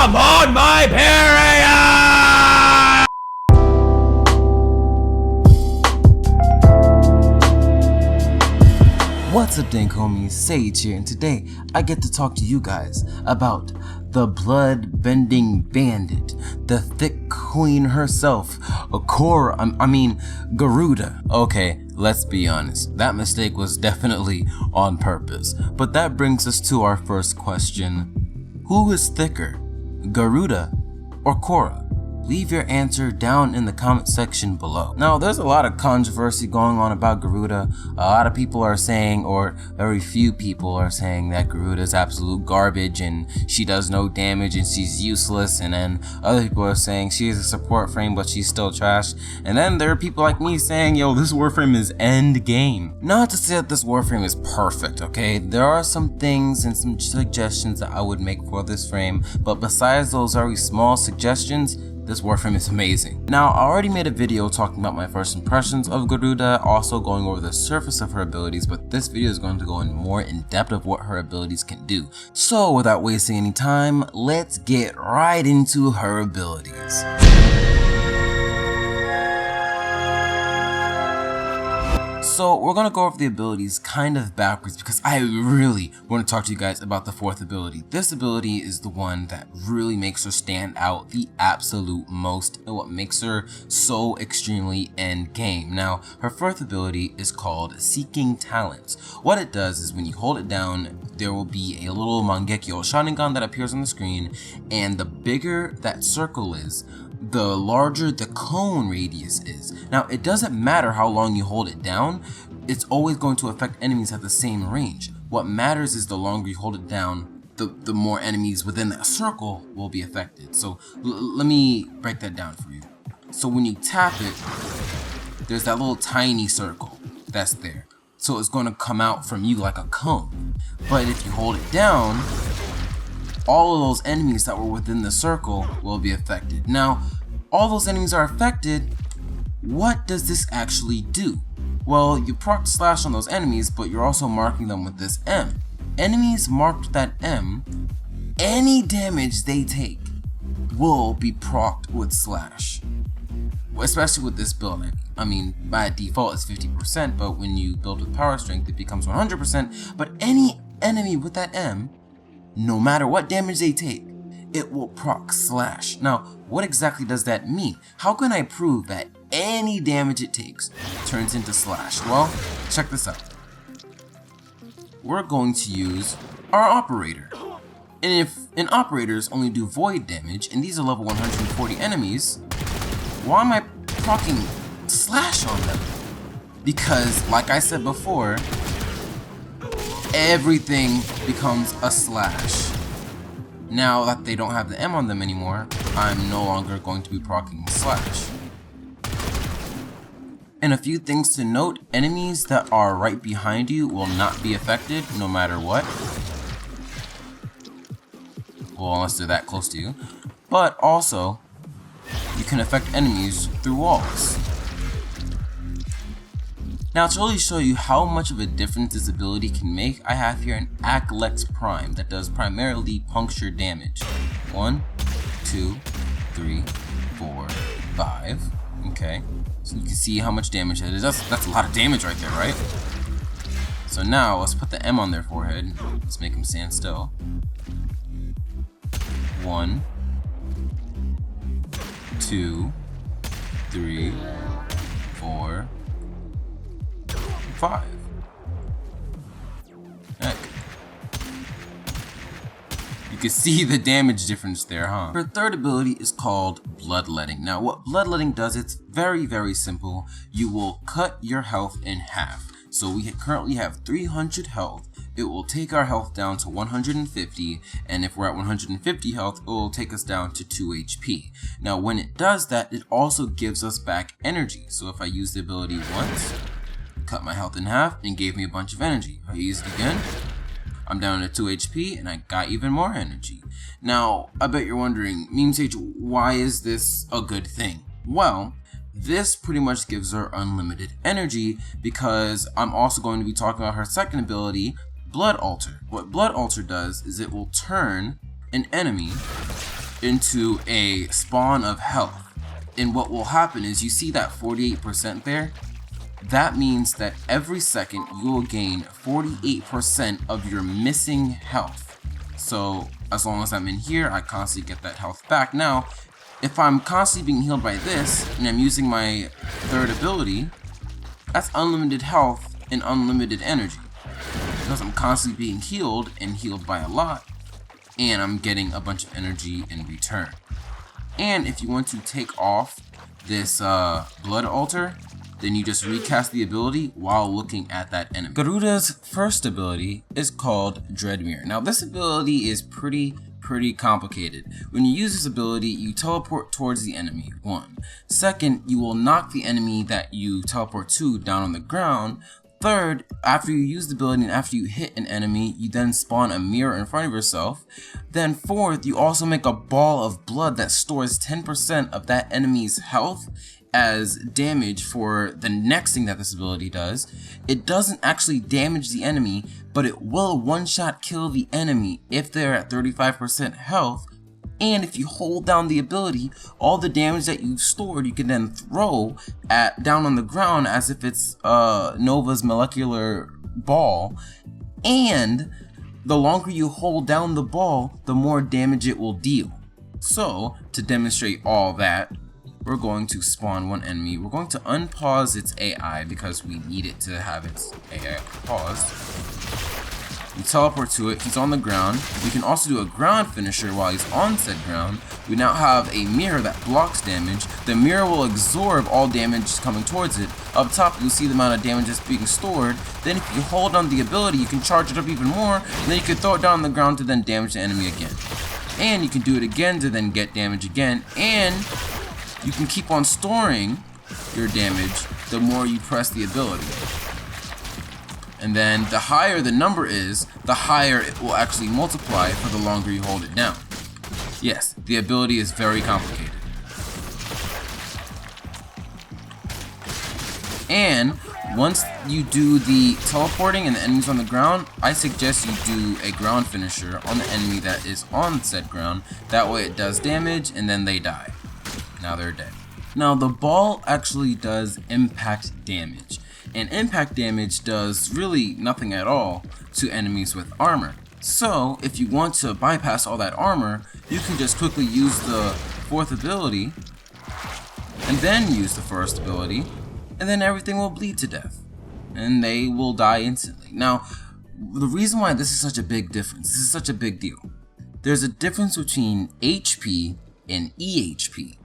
I'm on my period! What's up, dank homies? Sage here, and today I get to talk to you guys about the blood-bending bandit, the thick queen herself, Garuda. Okay, let's be honest, that mistake was definitely on purpose. But that brings us to our first question. Who is thicker, Garuda or Korra? Leave your answer down in the comment section below. Now, there's a lot of controversy going on about Garuda. A lot of people are saying, or very few people are saying, that Garuda is absolute garbage and she does no damage and she's useless. And then other people are saying she's a support frame but she's still trash. And then there are people like me saying, yo, this Warframe is end game. Not to say that this Warframe is perfect, okay? There are some things and some suggestions that I would make for this frame, but besides those very small suggestions, this Warframe is amazing. Now, I already made a video talking about my first impressions of Garuda, also going over the surface of her abilities, but this video is going to go more in depth of what her abilities can do. So without wasting any time, let's get right into her abilities. So we're going to go over the abilities kind of backwards because I really want to talk to you guys about the fourth ability. This ability is the one that really makes her stand out the absolute most and what makes her so extremely end game. Now, her fourth ability is called Seeking Talents. What it does is when you hold it down, there will be a little Mangekyo Sharingan that appears on the screen, and the bigger that circle is, the larger the cone radius is. Now, it doesn't matter how long you hold it down, it's always going to affect enemies at the same range. What matters is the longer you hold it down, the more enemies within that circle will be affected. So let me break that down for you. So when you tap it, there's that little tiny circle that's there. So it's going to come out from you like a cone. But if you hold it down, all of those enemies that were within the circle will be affected. Now, all those enemies are affected. What does this actually do? Well, you proc slash on those enemies, but you're also marking them with this M. Enemies marked with that M, any damage they take will be procced with slash. Especially with this build. I mean, by default it's 50%, but when you build with power strength, it becomes 100%. But any enemy with that M, no matter what damage they take, it will proc slash. Now, what exactly does that mean? How can I prove that any damage it takes turns into slash? Well, check this out. We're going to use our operator. And if operators only do void damage, and these are level 140 enemies, why am I proccing slash on them? Because, like I said before, everything becomes a slash. Now that they don't have the M on them anymore, I'm no longer going to be proccing slash. And a few things to note, enemies that are right behind you will not be affected no matter what. Well, unless they're that close to you. But also, you can affect enemies through walls. Now, to really show you how much of a difference this ability can make, I have here an Aklex Prime that does primarily puncture damage. 1, 2, 3, 4, 5. Okay, so you can see how much damage that is. That's a lot of damage right there, right? So now, let's put the M on their forehead. Let's make them stand still. 1, 2, 3, 4, 5. Heck. You can see the damage difference there, huh? Her third ability is called Bloodletting. Now, what Bloodletting does, it's very, very simple. You will cut your health in half. So we currently have 300 health. It will take our health down to 150, and if we're at 150 health, it will take us down to 2 HP. Now, when it does that, it also gives us back energy. So if I use the ability once, cut my health in half, and gave me a bunch of energy. If I use it again, I'm down to 2 HP, and I got even more energy. Now, I bet you're wondering, MSage, why is this a good thing? Well, this pretty much gives her unlimited energy, because I'm also going to be talking about her second ability, Blood Alter. What Blood Alter does is it will turn an enemy into a spawn of health. And what will happen is, you see that 48% there? That means that every second you will gain 48% of your missing health. So as long as I'm in here, I constantly get that health back. Now, if I'm constantly being healed by this, and I'm using my third ability, that's unlimited health and unlimited energy. Because I'm constantly being healed and healed by a lot, and I'm getting a bunch of energy in return. And if you want to take off this blood altar, then you just recast the ability while looking at that enemy. Garuda's first ability is called Dreadmere. Now this ability is pretty complicated. When you use this ability, you teleport towards the enemy, 1. Second, you will knock the enemy that you teleport to down on the ground. Third, after you use the ability and after you hit an enemy, you then spawn a mirror in front of yourself. Then fourth, you also make a ball of blood that stores 10% of that enemy's health as damage for the next thing that this ability does. It doesn't actually damage the enemy, but it will one-shot kill the enemy if they're at 35% health. And if you hold down the ability, all the damage that you've stored you can then throw down on the ground as if it's Nova's molecular ball. And the longer you hold down the ball, the more damage it will deal. So to demonstrate all that, we're going to spawn one enemy. We're going to unpause its AI because we need it to have its AI paused. We teleport to it. He's on the ground. We can also do a ground finisher while he's on said ground. We now have a mirror that blocks damage. The mirror will absorb all damage coming towards it. Up top, you'll see the amount of damage that's being stored. Then if you hold on the ability, you can charge it up even more. And then you can throw it down on the ground to then damage the enemy again. And you can do it again to then get damage again. And you can keep on storing your damage the more you press the ability. And then the higher the number is, the higher it will actually multiply for the longer you hold it down. Yes, the ability is very complicated. And once you do the teleporting and the enemy's on the ground, I suggest you do a ground finisher on the enemy that is on said ground. That way it does damage and then they die. Now they're dead. Now the ball actually does impact damage. And impact damage does really nothing at all to enemies with armor. So if you want to bypass all that armor, you can just quickly use the fourth ability and then use the first ability, and then everything will bleed to death and they will die instantly. Now the reason why this is such a big difference, this is such a big deal, there's a difference between HP and EHP.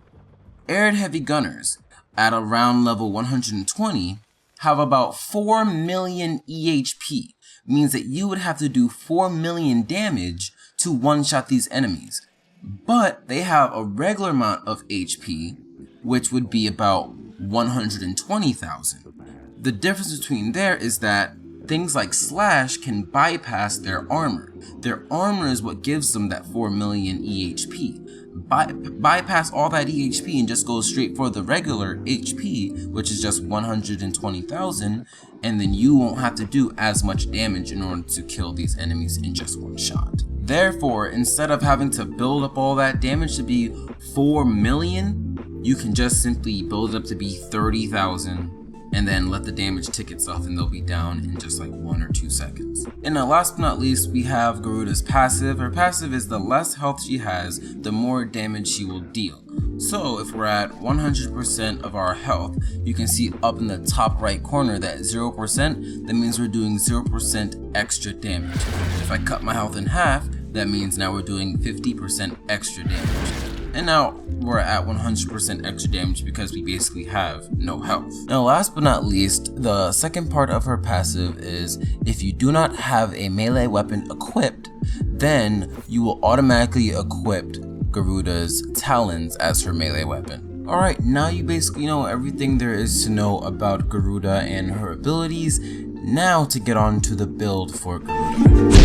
Arid heavy gunners at around level 120 have about 4 million EHP, means that you would have to do 4 million damage to one-shot these enemies. But they have a regular amount of HP, which would be about 120,000. The difference between there is that things like Slash can bypass their armor. Their armor is what gives them that 4 million EHP. Bypass all that EHP and just go straight for the regular HP, which is just 120,000, and then you won't have to do as much damage in order to kill these enemies in just one shot. Therefore, instead of having to build up all that damage to be 4 million, you can just simply build it up to be 30,000 and then let the damage tick itself and they'll be down in just like 1 or 2 seconds. And now last but not least, we have Garuda's passive. Her passive is the less health she has, the more damage she will deal. So if we're at 100% of our health, you can see up in the top right corner that 0%, that means we're doing 0% extra damage. If I cut my health in half, that means now we're doing 50% extra damage. And now we're at 100% extra damage because we basically have no health. Now last but not least, the second part of her passive is if you do not have a melee weapon equipped, then you will automatically equip Garuda's talons as her melee weapon. Alright, now you basically know everything there is to know about Garuda and her abilities. Now to get on to the build for Garuda.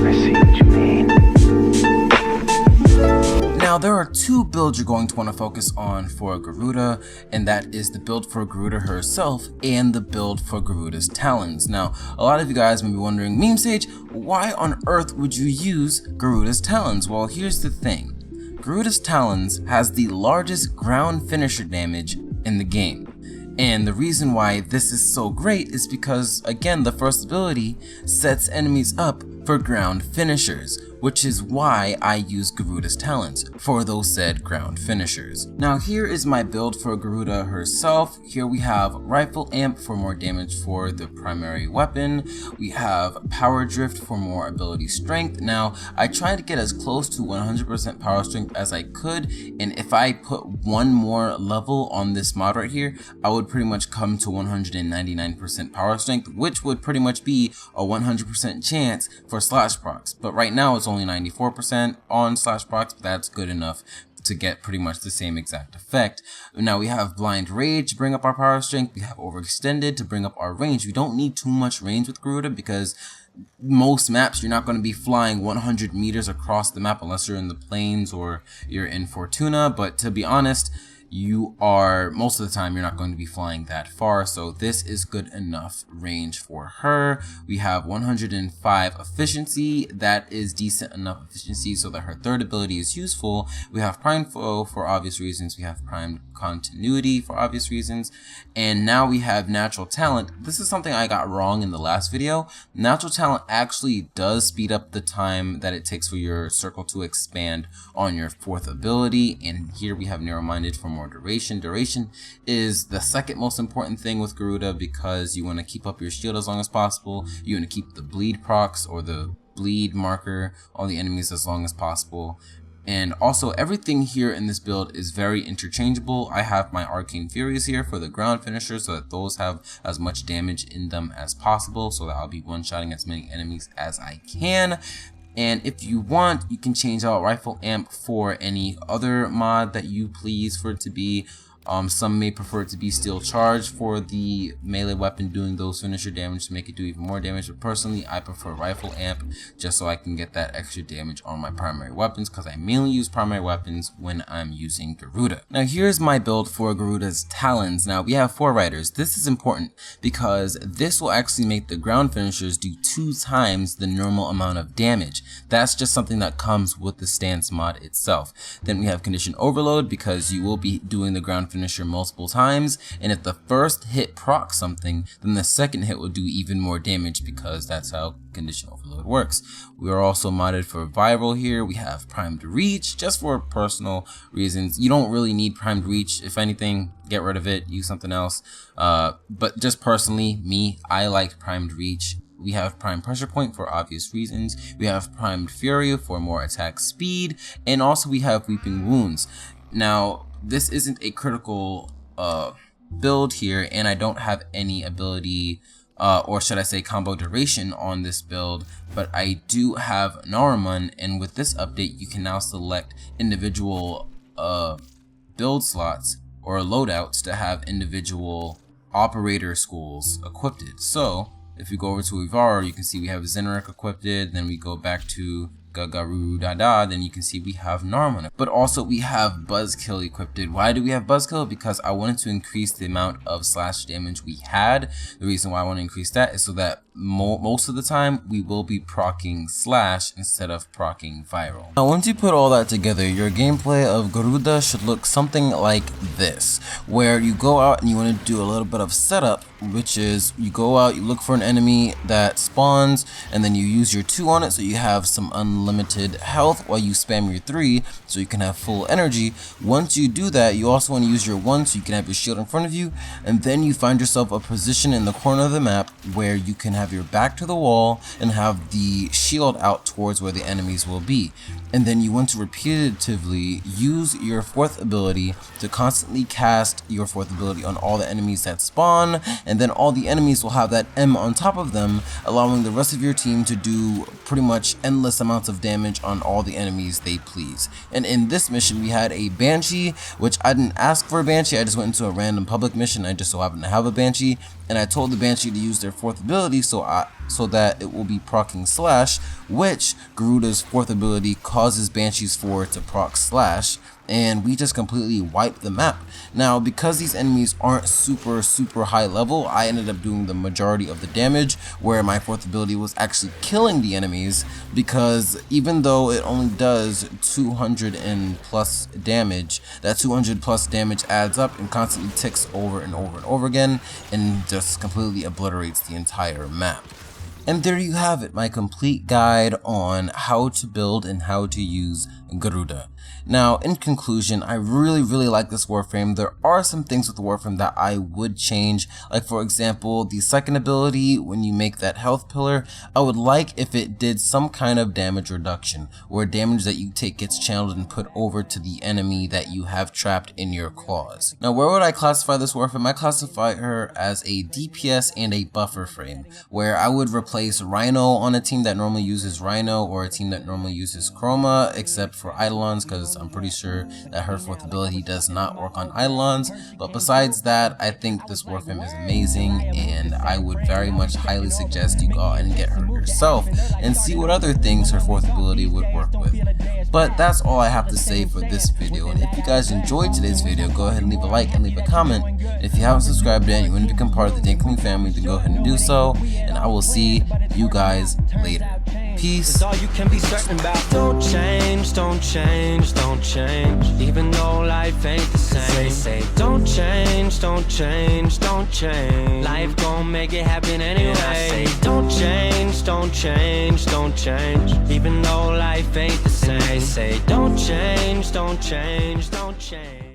I see what you mean. Now there are 2 builds you're going to want to focus on for Garuda, and that is the build for Garuda herself and the build for Garuda's talons. Now a lot of you guys may be wondering, MemeSage, why on earth would you use Garuda's talons? Well, here's the thing. Garuda's Talons has the largest ground finisher damage in the game. And the reason why this is so great is because, again, the first ability sets enemies up for ground finishers, which is why I use Garuda's Talons for those said ground finishers. Now here is my build for Garuda herself. Here we have Rifle Amp for more damage for the primary weapon. We have Power Drift for more ability strength. Now I tried to get as close to 100% power strength as I could, and if I put one more level on this mod right here, I would pretty much come to 199% power strength, which would pretty much be a 100% chance for slash procs. But right now it's only 94% on slash procs, but that's good enough to get pretty much the same exact effect. Now we have Blind Rage to bring up our power strength. We have Overextended to bring up our range. We don't need too much range with Garuda because most maps you're not going to be flying 100 meters across the map unless you're in the plains or you're in Fortuna. But to be honest, you are, most of the time, you're not going to be flying that far, so this is good enough range for her. We have 105 efficiency. That is decent enough efficiency so that her third ability is useful. We have Primed Flow for obvious reasons. We have Primed Continuity for obvious reasons. And now we have Natural Talent. This is something I got wrong in the last video. Natural Talent actually does speed up the time that it takes for your circle to expand on your fourth ability. And here we have Narrow-Minded for more duration. Duration is the second most important thing with Garuda because you want to keep up your shield as long as possible. You want to keep the bleed procs or the bleed marker on the enemies as long as possible. And also everything here in this build is very interchangeable. I have my Arcane Furies here for the ground finishers so that those have as much damage in them as possible, so that I'll be one-shotting as many enemies as I can. And if you want, you can change out Rifle Amp for any other mod that you please for it to be. Some may prefer it to be Steel Charge for the melee weapon doing those finisher damage to make it do even more damage, but personally I prefer Rifle Amp just so I can get that extra damage on my primary weapons because I mainly use primary weapons when I'm using Garuda. Now here's my build for Garuda's Talons. Now we have 4 riders. This is important because this will actually make the ground finishers do 2 times the normal amount of damage. That's just something that comes with the stance mod itself. Then we have Condition Overload because you will be doing the ground finisher multiple times, and if the first hit procs something, then the second hit will do even more damage because that's how Condition Overload works. We are also modded for Viral here. We have Primed Reach just for personal reasons. You don't really need Primed Reach. If anything, get rid of it, use something else. But just personally, I like Primed Reach. We have Prime Pressure Point for obvious reasons. We have Primed Fury for more attack speed, and also we have Weeping Wounds. Now this isn't a critical build here, and I don't have any ability or should I say combo duration on this build, but I do have Naruman, and with this update you can now select individual build slots or loadouts to have individual operator schools equipped. So if we go over to Ivaro, you can see we have Zenrik equipped, then we go back to Garuda, then you can see we have Naruman. But also we have Buzzkill equipped. Why do we have Buzzkill? Because I wanted to increase the amount of slash damage we had. The reason why I want to increase that is so that most of the time we will be proccing slash instead of proccing viral. Now once you put all that together, your gameplay of Garuda should look something like this, where you go out and you want to do a little bit of setup, which is you go out, you look for an enemy that spawns, and then you use your 2 on it so you have some unlimited health while you spam your 3 so you can have full energy. Once you do that, you also want to use your 1 so you can have your shield in front of you, and then you find yourself a position in the corner of the map where you can have your back to the wall and have the shield out towards where the enemies will be. And then you want to repetitively use your 4th ability to constantly cast your 4th ability on all the enemies that spawn, and then all the enemies will have that M on top of them, allowing the rest of your team to do pretty much endless amounts of damage on all the enemies they please. And in this mission we had a Banshee, which I didn't ask for a Banshee, I just went into a random public mission. I just so happened to have a Banshee, and I told the Banshee to use their 4th ability, so so that it will be proccing slash, which Garuda's 4th ability causes Banshee's 4 to proc slash, and we just completely wipe the map. Now, because these enemies aren't super high level, I ended up doing the majority of the damage, where my 4th ability was actually killing the enemies, because even though it only does 200 and plus damage, that 200 plus damage adds up and constantly ticks over and over again, and just completely obliterates the entire map. And there you have it, my complete guide on how to build and how to use Garuda. Now, in conclusion, I really like this Warframe. There are some things with the Warframe that I would change, like for example, the 2nd ability, when you make that health pillar, I would like if it did some kind of damage reduction, where damage that you take gets channeled and put over to the enemy that you have trapped in your claws. Now, where would I classify this Warframe? I classify her as a DPS and a buffer frame, where I would replace Rhino on a team that normally uses Rhino, or a team that normally uses Chroma, except for Eidolons, because I'm pretty sure that her 4th ability does not work on Eidolons. But besides that, I think this Warframe is amazing, and I would very much highly suggest you go out and get her yourself and see what other things her 4th ability would work with. But that's all I have to say for this video, and if you guys enjoyed today's video, go ahead and leave a like and leave a comment. And if you haven't subscribed yet and you want to become part of the Dankling family, then go ahead and do so, and I will see you guys later. Peace. All you can be certain about. Don't change, don't change, don't change. Even though life ain't the same. They say don't change, don't change, don't change. Life gon' make it happen anyway. And I say don't change, don't change, don't change. Even though life ain't the same. They say don't change, don't change, don't change.